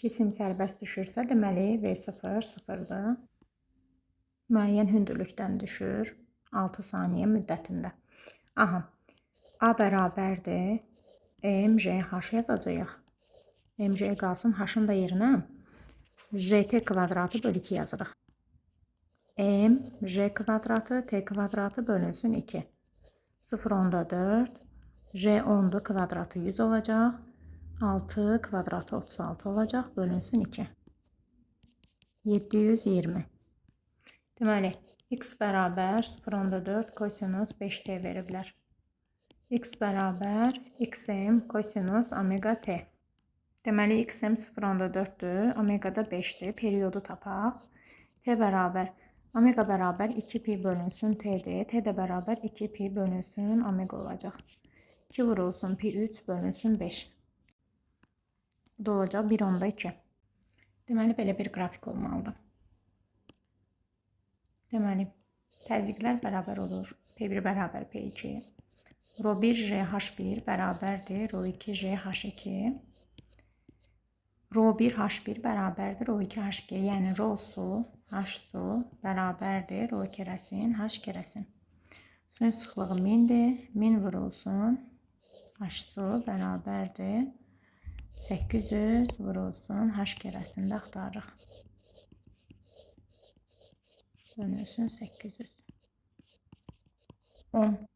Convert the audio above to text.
Cisim sərbəst düşürsə, deməli V0 sıfırdır. Müəyyən hündürlükdən düşür 6 saniyə müddətində. Aha, A bərabərdir MJH yazacağıq. MJ qalsın H-ın da yerinə JT kvadratı bölü 2 yazırıq. MJ kvadratı T kvadratı bölünsün 2. 0 onda 4. J 10'du kvadratı 100 olacaq. 6 kvadratı 36 olacaq. Bölünsün 2. 720. Deməli, x bərabər 0 onda 4 kosinus 5t veriblər. X bərabər xm kosinus omega t. Deməli, xm 0 onda 4'dür. Omega da 5'dir. Periyodu tapaq. T bərabər. Omega bərabər 2 pi bölünsün t'dir. T də bərabər 2 pi bölünsün omega olacaq. 2 vurulsun pi 3 bölünsün 5. Bu da olacaq 1 onda 2. Deməli, belə bir qrafik olmalıdır. Deməli, təzyiqlər bərabər olur. P1 bərabər P2. Rho1 JH1 bərabərdir Rho2 JH2. Rho1 H1 bərabərdir Rho2 H2. Yəni Rho su, H su bərabərdir Rho kerosin, H kerosin. Suyun sıxlığı 1000'dir. 1000 vurulsun H su bərabərdir 800 vurulsun H kerosində axtarırıq. Bölünsün 800. 10.